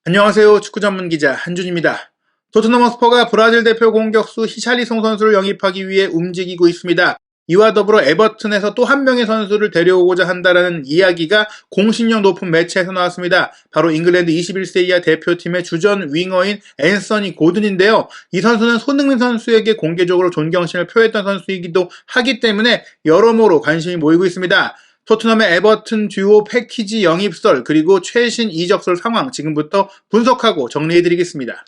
안녕하세요. 축구 전문 기자 한준입니다. 토트넘 허스퍼가 브라질 대표 공격수 히샬리송 선수를 영입하기 위해 움직이고 있습니다. 이와 더불어 에버튼에서 또 한 명의 선수를 데려오고자 한다는 이야기가 공신력 높은 매체에서 나왔습니다. 바로 잉글랜드 21세 이하 대표팀의 주전 윙어인 앤서니 고든인데요. 이 선수는 손흥민 선수에게 공개적으로 존경심을 표했던 선수이기도 하기 때문에 여러모로 관심이 모이고 있습니다. 토트넘의 에버튼 듀오 패키지 영입설 그리고 최신 이적설 상황 지금부터 분석하고 정리해드리겠습니다.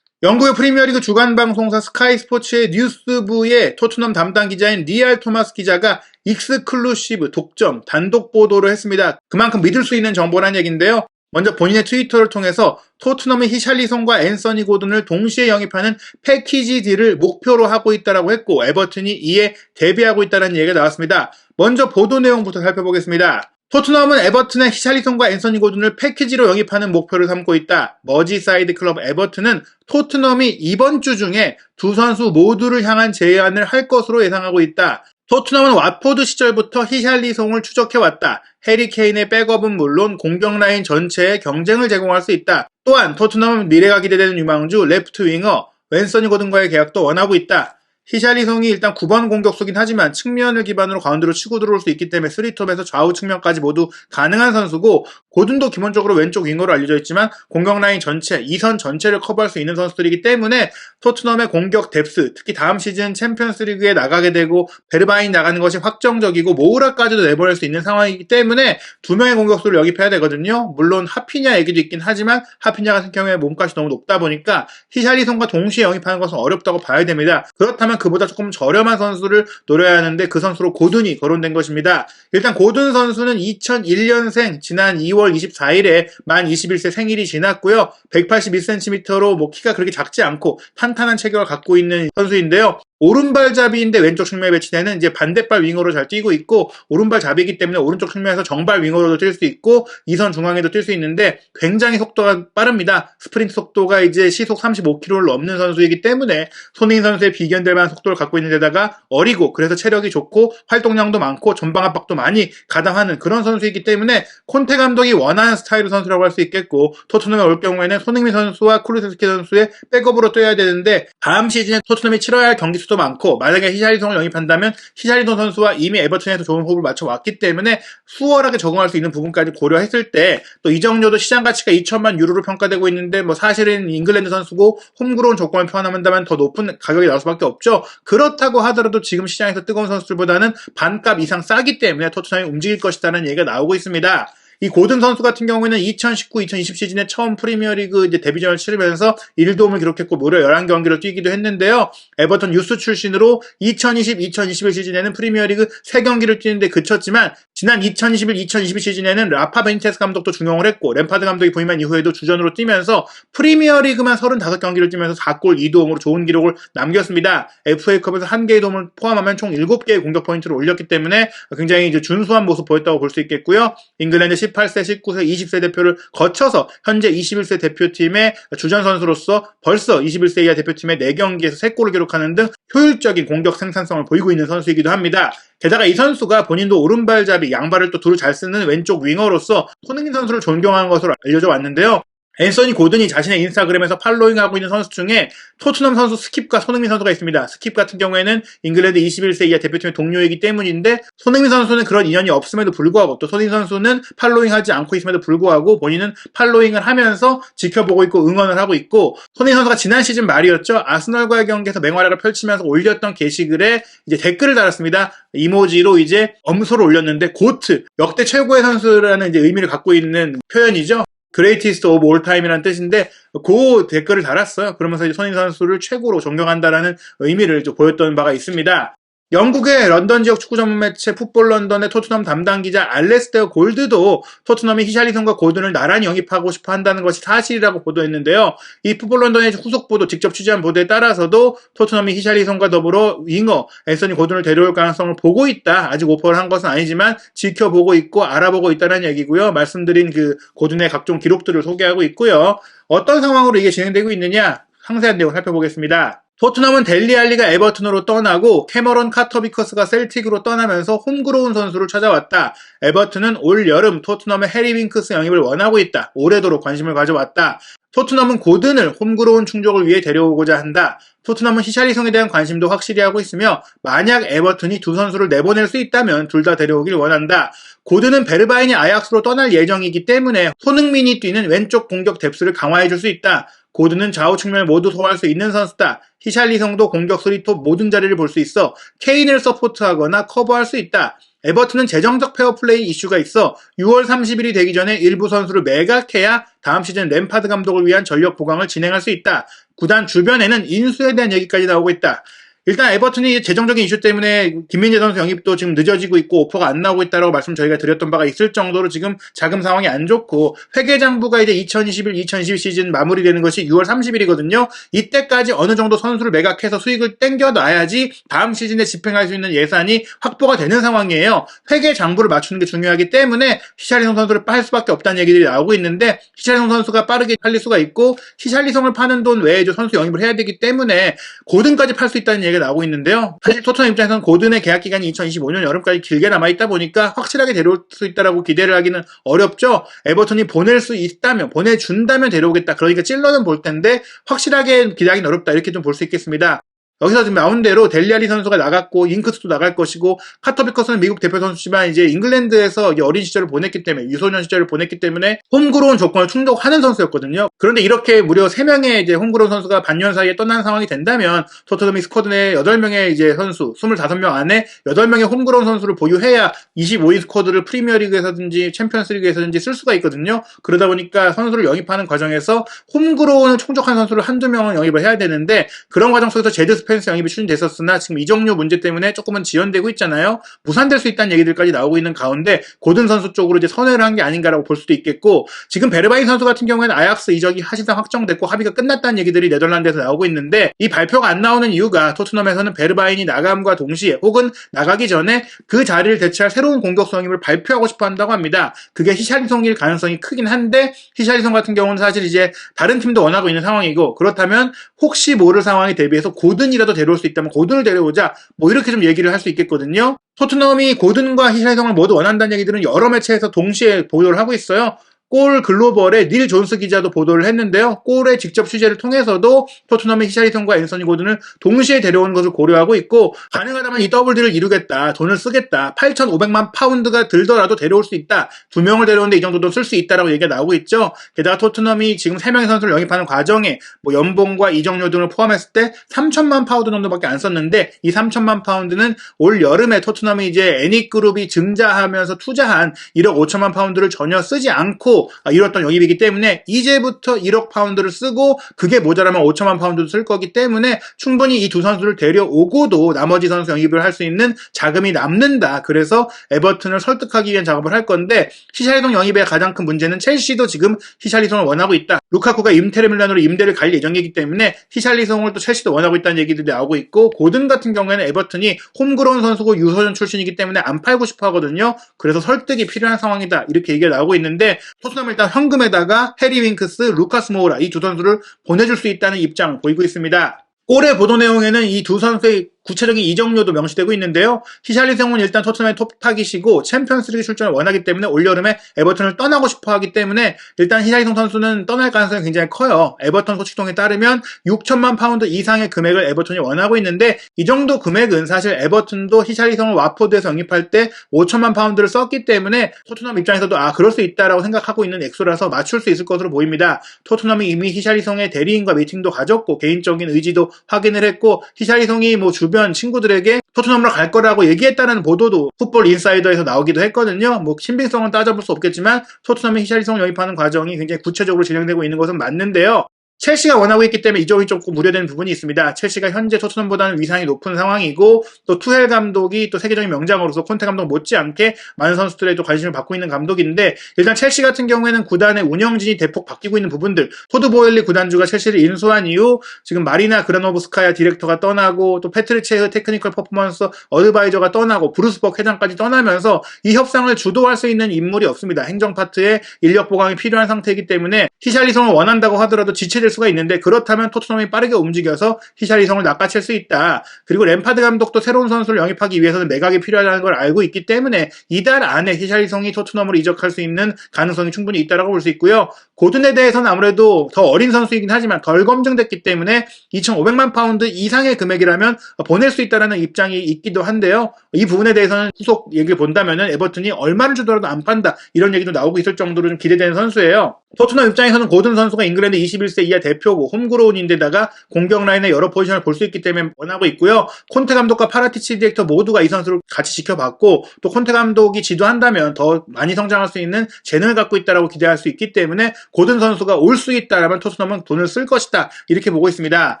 영국의 프리미어리그 주간 방송사 스카이 스포츠의 뉴스부의 토트넘 담당 기자인 리알 토마스 기자가 익스클루시브 독점 단독 보도를 했습니다. 그만큼 믿을 수 있는 정보란 얘기인데요. 먼저 본인의 트위터를 통해서 토트넘의 히샬리송과 앤서니 고든을 동시에 영입하는 패키지 딜을 목표로 하고 있다고 했고 에버튼이 이에 대비하고 있다는 얘기가 나왔습니다. 먼저 보도 내용부터 살펴보겠습니다. 토트넘은 에버튼의 히샬리송과 앤서니 고든을 패키지로 영입하는 목표를 삼고 있다. 머지사이드 클럽 에버튼은 토트넘이 이번 주 중에 두 선수 모두를 향한 제안을 할 것으로 예상하고 있다. 토트넘은 왓포드 시절부터 히샬리송을 추적해왔다. 해리 케인의 백업은 물론 공격 라인 전체에 경쟁을 제공할 수 있다. 또한 토트넘은 미래가 기대되는 유망주 레프트 윙어 앤서니 고든과의 계약도 원하고 있다. 히샬리송이 일단 9번 공격수긴 하지만 측면을 기반으로 가운데로 치고 들어올 수 있기 때문에 3톱에서 좌우 측면까지 모두 가능한 선수고 고든도 기본적으로 왼쪽 윙어로 알려져 있지만 공격 라인 전체, 2선 전체를 커버할 수 있는 선수들이기 때문에 토트넘의 공격 뎁스, 특히 다음 시즌 챔피언스리그에 나가게 되고 베르바인 나가는 것이 확정적이고 모우라까지도 내보낼 수 있는 상황이기 때문에 두 명의 공격수를 영입해야 되거든요. 물론 하피냐 얘기도 있긴 하지만 하피냐 같은 경우에 몸값이 너무 높다 보니까 히샬리송과 동시에 영입하는 것은 어렵다고 봐야 됩니다. 그렇다면 그보다 조금 저렴한 선수를 노려야 하는데 그 선수로 고든이 거론된 것입니다. 일단 고든 선수는 2001년생 지난 2월 24일에 만 21세 생일이 지났고요. 181cm로 키가 그렇게 작지 않고 탄탄한 체격을 갖고 있는 선수인데요. 오른발잡이인데 왼쪽 측면에 배치되는 이제 반대발 윙어로 잘 뛰고 있고 오른발잡이기 때문에 오른쪽 측면에서 정발 윙어로도 뛸 수 있고 2선 중앙에도 뛸 수 있는데 굉장히 속도가 빠릅니다. 스프린트 속도가 이제 시속 35km를 넘는 선수이기 때문에 손흥민 선수의 비견될 만한 속도를 갖고 있는 데다가 어리고 그래서 체력이 좋고 활동량도 많고 전방 압박도 많이 가담하는 그런 선수이기 때문에 콘테 감독이 원하는 스타일의 선수라고 할 수 있겠고 토트넘에 올 경우에는 손흥민 선수와 쿠루세스키 선수의 백업으로 뛰어야 되는데 다음 시즌에 토트넘이 치러야 할 경기 수도 많고 만약에 히샬리송을 영입한다면 히샬리송 선수와 이미 에버튼에서 좋은 호흡을 맞춰왔기 때문에 수월하게 적응할 수 있는 부분까지 고려했을 때 또 이적료도 시장 가치가 2천만 유로로 평가되고 있는데 사실은 잉글랜드 선수고 홈그로운 조건을 표현한다면 더 높은 가격이 나올 수밖에 없죠. 그렇다고 하더라도 지금 시장에서 뜨거운 선수들보다는 반값 이상 싸기 때문에 토트넘이 움직일 것이라는 얘기가 나오고 있습니다. 이 고든 선수 같은 경우에는 2019-2020 시즌에 처음 프리미어리그 데뷔전을 치르면서 1도움을 기록했고 무려 11경기를 뛰기도 했는데요. 에버턴 유스 출신으로 2020-2021 시즌에는 프리미어리그 3경기를 뛰는데 그쳤지만 지난 2021-2022 시즌에는 라파 베니테스 감독도 중용을 했고 램파드 감독이 부임한 이후에도 주전으로 뛰면서 프리미어리그만 35경기를 뛰면서 4골 2도움으로 좋은 기록을 남겼습니다. FA컵에서 1개의 도움을 포함하면 총 7개의 공격 포인트를 올렸기 때문에 굉장히 이제 준수한 모습 보였다고 볼 수 있겠고요. 잉글랜드 18세, 19세, 20세 대표를 거쳐서 현재 21세 대표팀의 주전 선수로서 벌써 21세 이하 대표팀의 4경기에서 3골을 기록하는 등 효율적인 공격 생산성을 보이고 있는 선수이기도 합니다. 게다가 이 선수가 본인도 오른발잡이, 양발을 또 둘을 잘 쓰는 왼쪽 윙어로서 손흥민 선수를 존경하는 것으로 알려져 왔는데요. 앤서니 고든이 자신의 인스타그램에서 팔로잉하고 있는 선수 중에 토트넘 선수 스킵과 손흥민 선수가 있습니다. 스킵 같은 경우에는 잉글랜드 21세 이하 대표팀의 동료이기 때문인데 손흥민 선수는 그런 인연이 없음에도 불구하고 또 손흥민 선수는 팔로잉하지 않고 있음에도 불구하고 본인은 팔로잉을 하면서 지켜보고 있고 응원을 하고 있고 손흥민 선수가 지난 시즌 말이었죠. 아스널과의 경기에서 맹활약을 펼치면서 올렸던 게시글에 이제 댓글을 달았습니다. 이모지로 이제 엄소를 올렸는데 고트, 역대 최고의 선수라는 이제 의미를 갖고 있는 표현이죠. 그레이티스트 오브 올타임이라는 뜻인데 그 댓글을 달았어요. 그러면서 이제 손흥민 선수를 최고로 존경한다라는 의미를 보였던 바가 있습니다. 영국의 런던 지역 축구 전문 매체 풋볼 런던의 토트넘 담당 기자 알레스테어 골드도 토트넘이 히샬리송과 고든을 나란히 영입하고 싶어 한다는 것이 사실이라고 보도했는데요. 이 풋볼 런던의 후속 보도, 직접 취재한 보도에 따라서도 토트넘이 히샬리송과 더불어 윙어 앤서니 고든을 데려올 가능성을 보고 있다. 아직 오퍼를 한 것은 아니지만 지켜보고 있고 알아보고 있다는 얘기고요. 말씀드린 그 고든의 각종 기록들을 소개하고 있고요. 어떤 상황으로 이게 진행되고 있느냐? 상세한 내용 살펴보겠습니다. 토트넘은 델리 알리가 에버튼으로 떠나고 캐머런 카터비커스가 셀틱으로 떠나면서 홈그로운 선수를 찾아왔다. 에버튼은 올 여름 토트넘의 해리 윙크스 영입을 원하고 있다. 오래도록 관심을 가져왔다. 토트넘은 고든을 홈그로운 충족을 위해 데려오고자 한다. 토트넘은 히샬리송에 대한 관심도 확실히 하고 있으며 만약 에버튼이 두 선수를 내보낼 수 있다면 둘 다 데려오길 원한다. 고든은 베르바인이 아약스로 떠날 예정이기 때문에 손흥민이 뛰는 왼쪽 공격 뎁스를 강화해줄 수 있다. 고든은 좌우 측면을 모두 소화할 수 있는 선수다. 히샬리송도 공격수 리톱 모든 자리를 볼 수 있어 케인을 서포트하거나 커버할 수 있다. 에버튼은 재정적 페어플레이 이슈가 있어 6월 30일이 되기 전에 일부 선수를 매각해야 다음 시즌 램파드 감독을 위한 전력 보강을 진행할 수 있다. 구단 주변에는 인수에 대한 얘기까지 나오고 있다. 일단 에버튼이 재정적인 이슈 때문에 김민재 선수 영입도 지금 늦어지고 있고 오퍼가 안 나오고 있다라고 말씀 저희가 드렸던 바가 있을 정도로 지금 자금 상황이 안 좋고 회계장부가 이제 2021-2022 시즌 마무리되는 것이 6월 30일이거든요. 이때까지 어느 정도 선수를 매각해서 수익을 땡겨놔야지 다음 시즌에 집행할 수 있는 예산이 확보가 되는 상황이에요. 회계장부를 맞추는 게 중요하기 때문에 히샬리송 선수를 팔 수밖에 없다는 얘기들이 나오고 있는데 히샬리송 선수가 빠르게 팔릴 수가 있고 히샬리송을 파는 돈 외에 선수 영입을 해야 되기 때문에 고든까지 팔 수 있다는 얘기가 나오고 있는데요. 사실 토트넘 입장에서는 고든의 계약 기간이 2025년 여름까지 길게 남아있다 보니까 확실하게 데려올 수 있다라고 기대를 하기는 어렵죠. 에버튼이 보낼 수 있다면, 보내준다면 데려오겠다. 그러니까 찔러는 볼 텐데 확실하게 기대하기는 어렵다. 이렇게 좀 볼 수 있겠습니다. 여기서 지금 나온 대로 델리 알리 선수가 나갔고 잉크스도 나갈 것이고 카터비커스는 미국 대표 선수지만 이제 잉글랜드에서 어린 시절을 보냈기 때문에 유소년 시절을 보냈기 때문에 홈그로운 조건을 충족하는 선수였거든요. 그런데 이렇게 무려 3명의 이제 홈그로운 선수가 반년 사이에 떠난 상황이 된다면 토트넘이 스쿼드 내 8명의 이제 선수 25명 안에 8명의 홈그로운 선수를 보유해야 25인 스쿼드를 프리미어리그에서든지 챔피언스리그에서든지 쓸 수가 있거든요. 그러다 보니까 선수를 영입하는 과정에서 홈그로운을 충족한 선수를 한두 명은 영입을 해야 되는데 그런 과정 속에서 제드 스펜스 영입이 추진됐었으나 지금 이적료 문제 때문에 조금은 지연되고 있잖아요. 무산될 수 있다는 얘기들까지 나오고 있는 가운데 고든 선수 쪽으로 이제 선회를 한 게 아닌가라고 볼 수도 있겠고 지금 베르바인 선수 같은 경우에는 아약스 이적이 사실상 확정됐고 합의가 끝났다는 얘기들이 네덜란드에서 나오고 있는데 이 발표가 안 나오는 이유가 토트넘에서는 베르바인이 나감과 동시에 혹은 나가기 전에 그 자리를 대체할 새로운 공격수 영입을 발표하고 싶어 한다고 합니다. 그게 히샬리송일 가능성이 크긴 한데 히샬리송 같은 경우는 사실 이제 다른 팀도 원하고 있는 상황이고 그렇다면 혹시 모를 상황에 대비해서 고든이라도 데려올 수 있다면 고든을 데려오자 뭐 이렇게 좀 얘기를 할 수 있겠거든요. 토트넘이 고든과 히샬리송을 모두 원한다는 얘기들은 여러 매체에서 동시에 보도를 하고 있어요. 골 글로벌의 닐 존스 기자도 보도를 했는데요. 골의 직접 취재를 통해서도 토트넘의 히샬리송과 앤서니 고든을 동시에 데려오는 것을 고려하고 있고 가능하다면 이 더블딜을 이루겠다. 돈을 쓰겠다. 8,500만 파운드가 들더라도 데려올 수 있다. 2명을 데려오는데 이 정도 돈 쓸 수 있다라고 얘기가 나오고 있죠. 게다가 토트넘이 지금 3명의 선수를 영입하는 과정에 뭐 연봉과 이적료 등을 포함했을 때 3천만 파운드 정도밖에 안 썼는데 이 3천만 파운드는 올 여름에 토트넘이 이제 애닉그룹이 증자하면서 투자한 1억 5천만 파운드를 전혀 쓰지 않고 이뤘던 영입이기 때문에 이제부터 1억 파운드를 쓰고 그게 모자라면 5천만 파운드도 쓸 거기 때문에 충분히 이 두 선수를 데려오고도 나머지 선수 영입을 할 수 있는 자금이 남는다. 그래서 에버튼을 설득하기 위한 작업을 할 건데 히샬리송 영입의 가장 큰 문제는 첼시도 지금 히샬리송을 원하고 있다. 루카쿠가 인테르 밀란으로 임대를 갈 예정이기 때문에 히샬리송을 또 첼시도 원하고 있다는 얘기들이 나오고 있고 고든 같은 경우에는 에버튼이 홈그로운 선수고 유소년 출신이기 때문에 안 팔고 싶어 하거든요. 그래서 설득이 필요한 상황이다. 이렇게 얘기가 나오고 있는데 토트넘은 일단 현금에다가 해리 윙크스, 루카스 모우라 이 두 선수를 보내줄 수 있다는 입장을 보이고 있습니다. 올해 보도 내용에는 이 두 선수의 구체적인 이적료도 명시되고 있는데요. 히샬리송은 일단 토트넘의 톱타깃이고 챔피언스리그 출전을 원하기 때문에 올여름에 에버튼을 떠나고 싶어 하기 때문에 일단 히샬리송 선수는 떠날 가능성이 굉장히 커요. 에버턴 소식통에 따르면 6천만 파운드 이상의 금액을 에버튼이 원하고 있는데 이 정도 금액은 사실 에버튼도 히샬리송을 와포드에서 영입할 때 5천만 파운드를 썼기 때문에 토트넘 입장에서도 그럴 수 있다라고 생각하고 있는 액수라서 맞출 수 있을 것으로 보입니다. 토트넘이 이미 히샬리송의 대리인과 미팅도 가졌고 개인적인 의지도 확인을 했고 히샬리송이 뭐 주변 친구들에게 토트넘으로 갈 거라고 얘기했다는 보도도 풋볼 인사이더에서 나오기도 했거든요. 뭐 신빙성은 따져볼 수 없겠지만 토트넘이 히샬리송 영입하는 과정이 굉장히 구체적으로 진행되고 있는 것은 맞는데요. 첼시가 원하고 있기 때문에 이적이 조금 우려되는 부분이 있습니다. 첼시가 현재 토트넘보다는 위상이 높은 상황이고 또 투헬 감독이 또 세계적인 명장으로서 콘테 감독 못지않게 많은 선수들의 또 관심을 받고 있는 감독인데 일단 첼시 같은 경우에는 구단의 운영진이 대폭 바뀌고 있는 부분들 토드 보엘리 구단주가 첼시를 인수한 이후 지금 마리나 그라노브스카야 디렉터가 떠나고 또 페트리체흐 테크니컬 퍼포먼스 어드바이저가 떠나고 브루스벅 회장까지 떠나면서 이 협상을 주도할 수 있는 인물이 없습니다. 행정 파트에 인력 보강이 필요한 상태이기 때문에 히샬리송을 원한다고 하더라도 지체될 수가 있는데 그렇다면 토트넘이 빠르게 움직여서 히샬리송을 낚아챌 수 있다. 그리고 램파드 감독도 새로운 선수를 영입하기 위해서는 매각이 필요하다는 걸 알고 있기 때문에 이달 안에 히샬리송이 토트넘으로 이적할 수 있는 가능성이 충분히 있다고 볼 수 있고요. 고든에 대해서는 아무래도 더 어린 선수이긴 하지만 덜 검증됐기 때문에 2,500만 파운드 이상의 금액이라면 보낼 수 있다는 입장이 있기도 한데요. 이 부분에 대해서는 후속 얘기를 본다면은 에버튼이 얼마를 주더라도 안 판다 이런 얘기도 나오고 있을 정도로 좀 기대되는 선수예요. 토트넘 입장에서는 고든 선수가 잉글랜드 21세 이하 대표고 홈그로운인데다가 공격 라인의 여러 포지션을 볼 수 있기 때문에 원하고 있고요. 콘테 감독과 파라티치 디렉터 모두가 이 선수를 같이 지켜봤고 또 콘테 감독이 지도한다면 더 많이 성장할 수 있는 재능을 갖고 있다라고 기대할 수 있기 때문에 고든 선수가 올 수 있다라면 토트넘은 돈을 쓸 것이다 이렇게 보고 있습니다.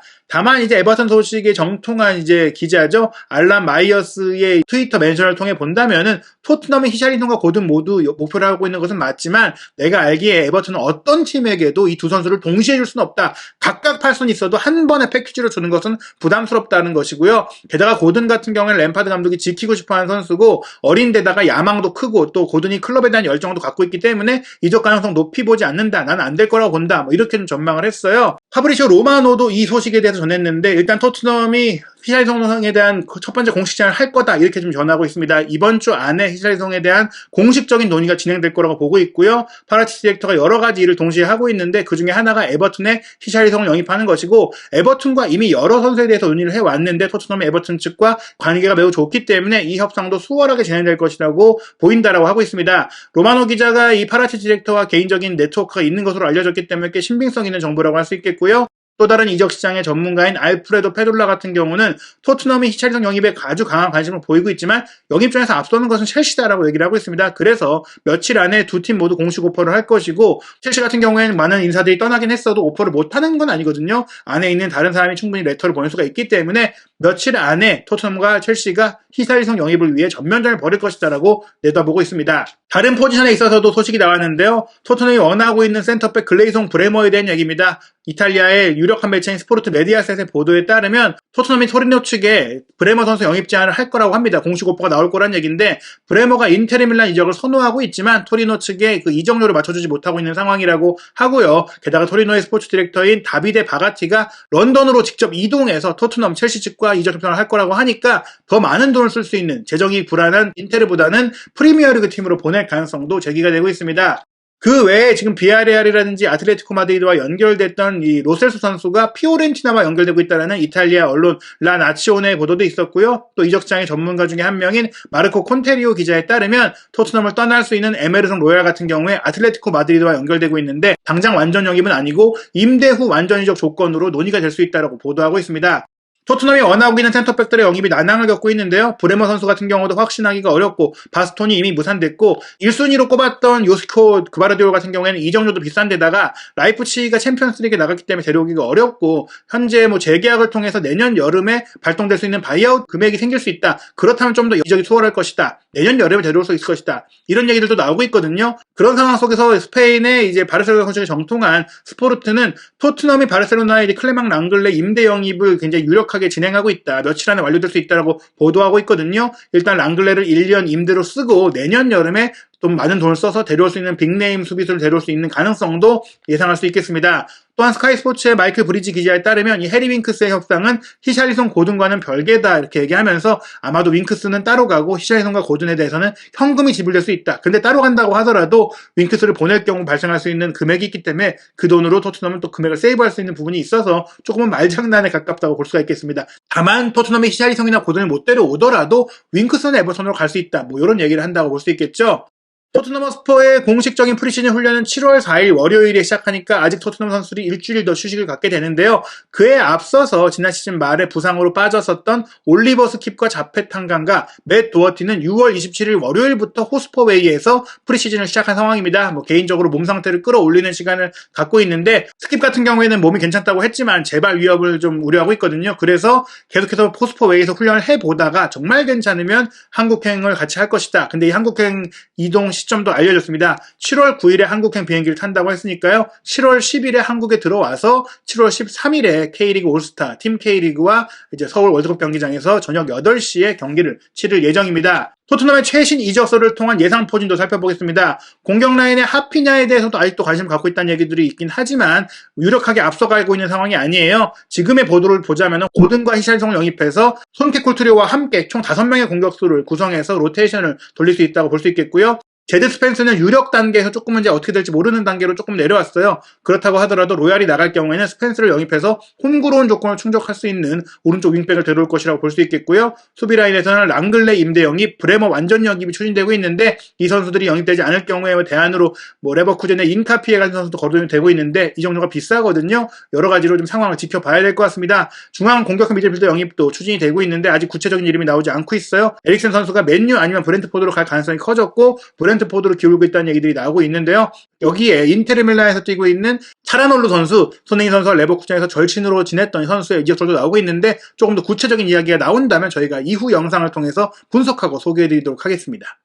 다만 이제 에버턴 소식의 정통한 이제 기자죠. 알란 마이어스의 트위터 멘션을 통해 본다면은 토트넘의 히샬리송과 고든 모두 목표를 하고 있는 것은 맞지만 내가 알기에 에버턴은 어떤 팀에게도 이 두 선수를 동시에 줄 수는 없다. 각각 팔 수는 있어도 한 번에 패키지로 주는 것은 부담스럽다는 것이고요. 게다가 고든 같은 경우에는 램파드 감독이 지키고 싶어하는 선수고 어린데다가 야망도 크고 또 고든이 클럽에 대한 열정도 갖고 있기 때문에 이적 가능성 높이 보지 않는다. 나는 안 될 거라고 본다. 뭐 이렇게 좀 전망을 했어요. 파브리시오 로마노도 이 소식에 대해서 전했는데 일단 토트넘이 히샬리송에 대한 첫 번째 공식 제안을 할 거다 이렇게 좀 전하고 있습니다. 이번 주 안에 히샬리송에 대한 공식적인 논의가 진행될 거라고 보고 있고요. 파라티치 디렉터가 여러 가지 일을 동시에 하고 있는데 그중에 하나가 에버튼에 히샬리송을 영입하는 것이고 에버튼과 이미 여러 선수에 대해서 논의를 해왔는데 토트넘의 에버튼 측과 관계가 매우 좋기 때문에 이 협상도 수월하게 진행될 것이라고 보인다라고 하고 있습니다. 로마노 기자가 이 파라티치 디렉터와 개인적인 네트워크가 있는 것으로 알려졌기 때문에 꽤 신빙성 있는 정보라고 할 수 있겠고요. 또 다른 이적 시장의 전문가인 알프레도 페돌라 같은 경우는 토트넘이 히샬리송 영입에 아주 강한 관심을 보이고 있지만 영입장에서 앞서는 것은 첼시다라고 얘기를 하고 있습니다. 그래서 며칠 안에 두 팀 모두 공식 오퍼를 할 것이고 첼시 같은 경우에는 많은 인사들이 떠나긴 했어도 오퍼를 못하는 건 아니거든요. 안에 있는 다른 사람이 충분히 레터를 보낼 수가 있기 때문에 며칠 안에 토트넘과 첼시가 히샬리송 영입을 위해 전면전을 벌일 것이다라고 내다보고 있습니다. 다른 포지션에 있어서도 소식이 나왔는데요. 토트넘이 원하고 있는 센터백 글레이송 브레머에 대한 얘기입니다. 이탈리아의 유력한 매체인 스포르트 메디아셋의 보도에 따르면 토트넘이 토리노 측에 브레머 선수 영입 제안을 할 거라고 합니다. 공식 오퍼가 나올 거란 얘기인데 브레머가 인테르 밀란 이적을 선호하고 있지만 토리노 측에 그 이적료를 맞춰주지 못하고 있는 상황이라고 하고요. 게다가 토리노의 스포츠 디렉터인 다비데 바가티가 런던으로 직접 이동해서 토트넘 첼시 측과 이적 협상을 할 거라고 하니까 더 많은 돈을 쓸 수 있는 재정이 불안한 인테르보다는 프리미어리그 팀으로 보낼 가능성도 제기가 되고 있습니다. 그 외에 지금 비아레알이라든지 아틀레티코 마드리드와 연결됐던 이 로셀소 선수가 피오렌티나와 연결되고 있다는 이탈리아 언론 라 나치오네의 보도도 있었고요. 또 이적장의 전문가 중에 한 명인 마르코 콘테리오 기자에 따르면 토트넘을 떠날 수 있는 에메르송 로얄 같은 경우에 아틀레티코 마드리드와 연결되고 있는데 당장 완전 영입은 아니고 임대 후 완전 이적 조건으로 논의가 될 수 있다고 보도하고 있습니다. 토트넘이 원하고 있는 센터백들의 영입이 난항을 겪고 있는데요. 브레머 선수 같은 경우도 확신하기가 어렵고 바스톤이 이미 무산됐고 1순위로 꼽았던 요스코 그바르디올 같은 경우에는 이적료도 비싼데다가 라이프치히가 챔피언스리그에 나갔기 때문에 데려오기가 어렵고 현재 재계약을 통해서 내년 여름에 발동될 수 있는 바이아웃 금액이 생길 수 있다. 그렇다면 좀 더 이적이 수월할 것이다. 내년 여름에 데려올 수 있을 것이다. 이런 얘기들도 나오고 있거든요. 그런 상황 속에서 스페인의 이제 바르셀로나 소식에 정통한 스포르트는 토트넘이 바르셀로나의 클레망 랑글레 임대 영입을 굉장히 유력하게 진행하고 있다. 며칠 안에 완료될 수 있다라고 보도하고 있거든요. 일단 랑글레를 1년 임대로 쓰고 내년 여름에 좀 많은 돈을 써서 데려올 수 있는 빅네임 수비수를 데려올 수 있는 가능성도 예상할 수 있겠습니다. 또한 스카이 스포츠의 마이클 브리지 기자에 따르면 이 해리 윙크스의 협상은 히샬리송 고든과는 별개다 이렇게 얘기하면서 아마도 윙크스는 따로 가고 히샬리송과 고든에 대해서는 현금이 지불될 수 있다. 근데 따로 간다고 하더라도 윙크스를 보낼 경우 발생할 수 있는 금액이 있기 때문에 그 돈으로 토트넘은 또 금액을 세이브할 수 있는 부분이 있어서 조금은 말장난에 가깝다고 볼 수가 있겠습니다. 다만 토트넘이 히샬리송이나 고든을 못 데려오더라도 윙크스는 에버턴으로 갈 수 있다. 이런 얘기를 한다고 볼 수 있겠죠. 토트넘 허스퍼의 공식적인 프리시즌 훈련은 7월 4일 월요일에 시작하니까 아직 토트넘 선수들이 일주일 더 휴식을 갖게 되는데요. 그에 앞서서 지난 시즌 말에 부상으로 빠졌었던 올리버 스킵과 자페 탕강과 맷 도어티는 6월 27일 월요일부터 호스퍼웨이에서 프리시즌을 시작한 상황입니다. 개인적으로 몸 상태를 끌어올리는 시간을 갖고 있는데 스킵 같은 경우에는 몸이 괜찮다고 했지만 재발 위협을 좀 우려하고 있거든요. 그래서 계속해서 호스퍼웨이에서 훈련을 해보다가 정말 괜찮으면 한국행을 같이 할 것이다. 근데 이 한국행 이동 시점도 알려졌습니다. 7월 9일에 한국행 비행기를 탄다고 했으니까요. 7월 10일에 한국에 들어와서 7월 13일에 K리그 올스타 팀 K리그와 이제 서울 월드컵 경기장에서 저녁 8시에 경기를 치를 예정입니다. 토트넘의 최신 이적설을 통한 예상 포진도 살펴보겠습니다. 공격 라인의 하피냐에 대해서도 아직도 관심을 갖고 있다는 얘기들이 있긴 하지만 유력하게 앞서가고 있는 상황이 아니에요. 지금의 보도를 보자면 고든과 히샬리송을 영입해서 손케쿨트리오와 함께 총 5명의 공격수를 구성해서 로테이션을 돌릴 수 있다고 볼 수 있겠고요. 제드 스펜스는 유력 단계에서 조금은 이제 어떻게 될지 모르는 단계로 조금 내려왔어요. 그렇다고 하더라도 로얄이 나갈 경우에는 스펜스를 영입해서 홈그로운 조건을 충족할 수 있는 오른쪽 윙백을 데려올 것이라고 볼 수 있겠고요. 수비 라인에서는 랑글레 임대 영입, 브레머 완전 영입이 추진되고 있는데 이 선수들이 영입되지 않을 경우에 대안으로 레버쿠젠의 인카피에 같은 선수도 거론이 되고 있는데 이 정도가 비싸거든요. 여러 가지로 좀 상황을 지켜봐야 될 것 같습니다. 중앙 공격형 미드필더 영입도 추진이 되고 있는데 아직 구체적인 이름이 나오지 않고 있어요. 에릭센 선수가 맨유 아니면 브렌트포드로 갈 가능성이 커졌고 브렌트포드로 기울고 있다는 얘기들이 나오고 있는데요. 여기에 인테르 밀란에서 뛰고 있는 차라놀루 선수, 손흥민 선수와 레버쿠젠에서 절친으로 지냈던 선수의 이적설도 나오고 있는데 조금 더 구체적인 이야기가 나온다면 저희가 이후 영상을 통해서 분석하고 소개해드리도록 하겠습니다.